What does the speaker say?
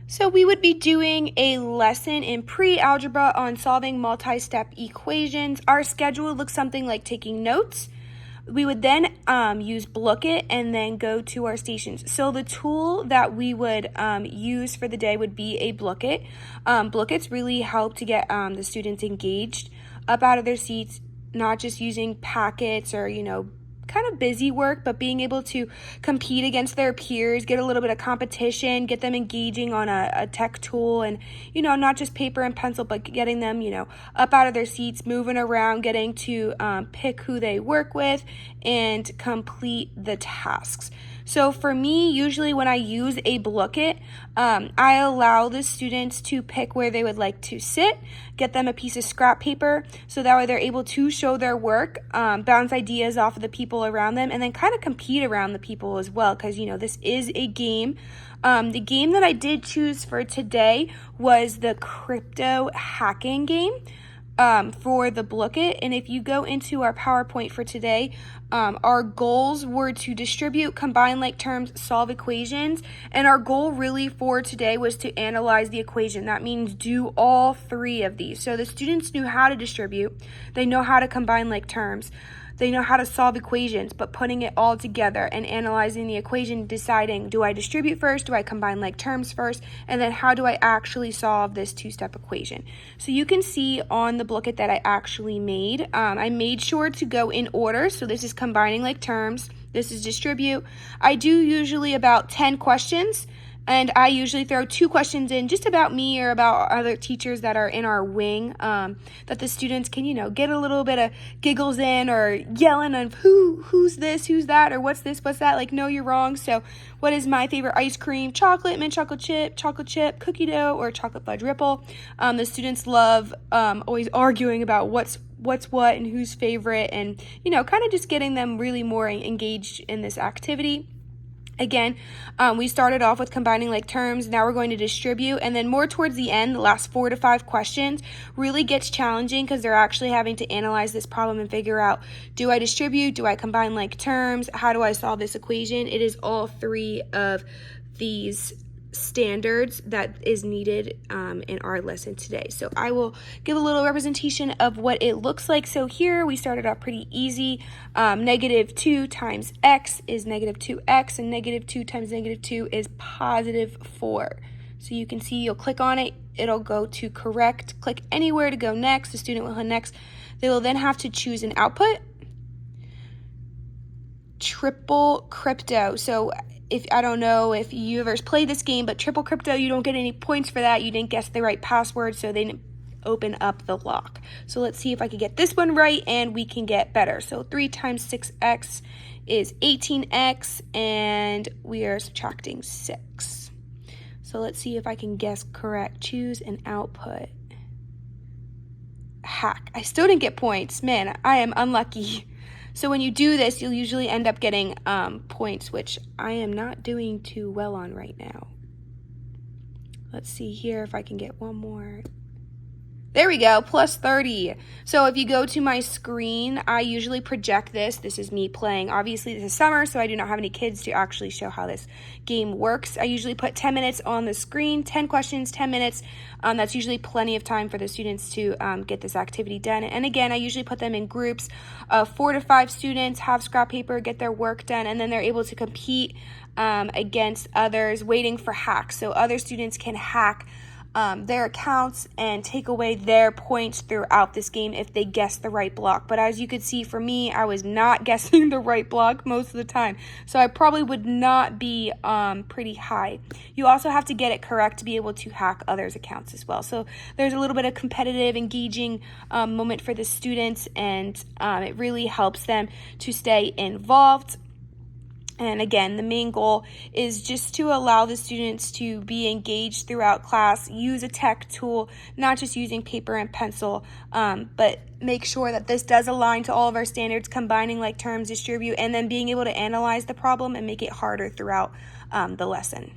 So we would be doing a lesson in pre-algebra on solving multi-step equations. Our schedule would look something like taking notes. We would then use Blookit and then go to our stations. So the tool that we would use for the day would be a Blookit. Blookits really help to get the students engaged up out of their seats, not just using packets or, kind of busy work, but being able to compete against their peers, get a little bit of competition, get them engaging on a tech tool, and not just paper and pencil, but getting them up out of their seats, moving around, getting to pick who they work with and complete the tasks. So for me, usually when I use a Blookit, I allow the students to pick where they would like to sit, get them a piece of scrap paper, so that way they're able to show their work, bounce ideas off of the people around them, and then kind of compete around the people as well, because this is a game. The game that I did choose for today was the crypto hacking game. For the Blookit, and if you go into our PowerPoint for today, our goals were to distribute, combine like terms, solve equations, and our goal really for today was to analyze the equation. That means do all three of these. So the students knew how to distribute, they know how to combine like terms, they know how to solve equations, but putting it all together and analyzing the equation, deciding, do I distribute first, do I combine like terms first, and then how do I actually solve this two-step equation? So you can see on the Blookit that I actually made, I made sure to go in order. So this is combining like terms, this is distribute. I do usually about 10 questions, and I usually throw 2 questions in just about me or about other teachers that are in our wing, that the students can, get a little bit of giggles in or yelling on who's this, who's that, or what's this, what's that, like, no, you're wrong. So what is my favorite ice cream? Chocolate, mint chocolate chip, cookie dough, or chocolate fudge ripple. The students love always arguing about what's what and who's favorite, and, kind of just getting them really more engaged in this activity. Again, we started off with combining like terms. Now we're going to distribute, and then more towards the end, the last 4 to 5 questions really gets challenging because they're actually having to analyze this problem and figure out, do I distribute? Do I combine like terms? How do I solve this equation? It is all 3 of these standards that is needed in our lesson today. So I will give a little representation of what it looks like. So here we started off pretty easy. -2 times x is -2x, and -2 times -2 is +4. So you can see, you'll click on it, it'll go to correct, click anywhere to go next, the student will hit next. They will then have to choose an output. Triple crypto. So I don't know if you ever played this game, but triple crypto, you don't get any points for that. You didn't guess the right password, so they didn't open up the lock. So let's see if I can get this one right and we can get better. So 3 times 6x is 18x, and we are subtracting 6. So let's see if I can guess correct. Choose an output. Hack. I still didn't get points. Man, I am unlucky. So when you do this, you'll usually end up getting points, which I am not doing too well on right now. Let's see here if I can get one more. There we go, +30. So if you go to my screen, I usually project this. This is me playing. Obviously, this is summer, so I do not have any kids to actually show how this game works. I usually put 10 minutes on the screen, 10 questions, 10 minutes. That's usually plenty of time for the students to get this activity done. And again, I usually put them in groups of 4 to 5 students, have scrap paper, get their work done, and then they're able to compete against others, waiting for hacks. So other students can hack their accounts and take away their points throughout this game if they guess the right block. But as you could see, for me, I was not guessing the right block most of the time, so I probably would not be pretty high. You also have to get it correct to be able to hack others' accounts as well. So there's a little bit of competitive, engaging moment for the students, and it really helps them to stay involved. And again, the main goal is just to allow the students to be engaged throughout class, use a tech tool, not just using paper and pencil, but make sure that this does align to all of our standards, combining like terms, distribute, and then being able to analyze the problem and make it harder throughout the lesson.